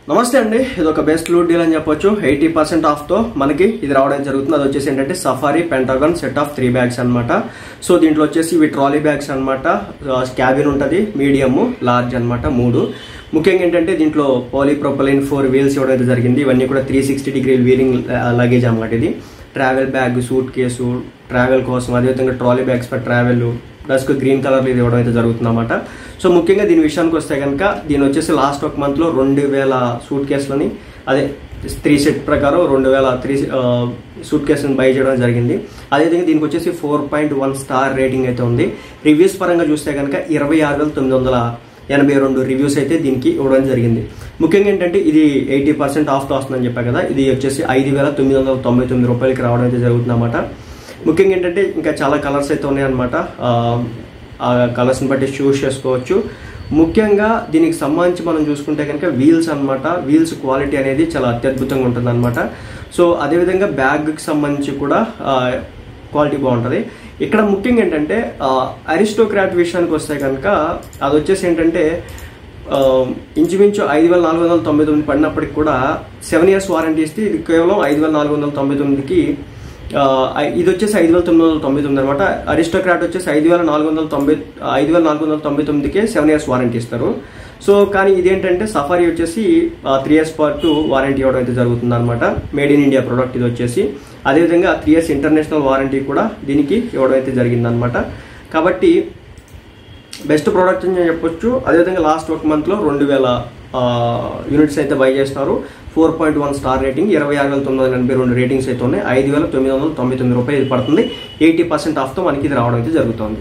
నమస్తే అండి, ఇది ఒక బెస్ట్ లూట్ డీల్ అని చెప్పొచ్చు. 80% ఆఫ్ తో మనకి ఇది రావడం జరుగుతుంది. అది వచ్చేసి ఏంటంటే safari pentagon set of 3 bags అనమాట. సో దీంట్లో వచ్చేసి ఇవి ట్రాలీ బ్యాగ్స్ అనమాట. క్యాబిన్ ఉంటుంది, మీడియం, లార్జ్ అనమాట 3. ముఖ్యంగా ఏంటంటే దీంట్లో పాలీప్రొపలైన్ 4 వీల్స్ ఇవ్వడం అయితే జరిగింది. ఇవన్నీ కూడా 360 డిగ్రీ వీలింగ్ లగేజ్ అనమాట. ఇది travel bag, suit case travel కోసం, అదేవిధంగా trolley bags for travel dusk green colour ఇది ఇవ్వడం అయితే జరుగుతుంది అన్నమాట. సో ముఖ్యంగా దీని విషయానికి వస్తే కనుక దీని వచ్చేసి లాస్ట్ ఒక మంత్ లో 2000 సూట్ కేసులని, అదే 3 సెట్ ప్రకారం 2003 సూట్ కేసులను బై చేయడం జరిగింది. అదేవిధంగా దీనికి వచ్చేసి 4.1 స్టార్ రేటింగ్ అయితే ఉంది. రివ్యూస్ పరంగా చూస్తే కనుక 26,982 రివ్యూస్ అయితే దీనికి ఇవ్వడం జరిగింది. ముఖ్యంగా ఏంటంటే ఇది 80% ఆఫ్ వస్తుందని చెప్పా కదా, ఇది వచ్చేసి 5,999 రూపాయలకి రావడం అయితే జరుగుతుంది అన్నమాట. ముఖ్యంగా ఏంటంటే ఇంకా చాలా కలర్స్ అయితే ఉన్నాయన్నమాట. ఆ కలర్స్ని బట్టి చూస్ చేసుకోవచ్చు. ముఖ్యంగా దీనికి సంబంధించి మనం చూసుకుంటే కనుక వీల్స్ అనమాట. వీల్స్ క్వాలిటీ అనేది చాలా అత్యద్భుతంగా ఉంటుంది అనమాట. సో అదేవిధంగా బ్యాగ్కి సంబంధించి కూడా క్వాలిటీ బాగుంటుంది. ఇక్కడ ముఖ్యంగా ఏంటంటే అరిస్టోక్రాట్ విషయానికి వస్తే కనుక అది వచ్చేసి ఏంటంటే ఇంచుమించు 5,499 పడినప్పటికి కూడా 7 years వారంటీ ఇస్తే ఇది కేవలం 5,499కి ఇది వచ్చేసి 5,999 అనమాట. అరిస్టోక్రాట్ వచ్చేసి 5,499కే 7 years వారంటీ ఇస్తారు. సో కానీ ఇదేంటంటే సఫారీ వచ్చేసి 3 years పాటు వారంటీ ఇవ్వడం అయితే జరుగుతుంది అనమాట. మేడ్ ఇన్ ఇండియా ప్రోడక్ట్ ఇది వచ్చేసి. అదేవిధంగా 3 years ఇంటర్నేషనల్ వారంటీ కూడా దీనికి ఇవ్వడం అయితే జరిగిందనమాట. కాబట్టి బెస్ట్ ప్రోడక్ట్ అని చెప్పొచ్చు. అదేవిధంగా లాస్ట్ ఒక మంత్లో 2000 యూనిట్స్ అయితే బై చేస్తున్నారు. 4.1 స్టార్ రేటింగ్, 26,982 రేటింగ్స్ అయితే ఉన్నాయి. 5,999 రూపాయలు ఇది పడుతుంది. 80% ఆఫ్తో మనకి ఇది రావడం అయితే జరుగుతుంది.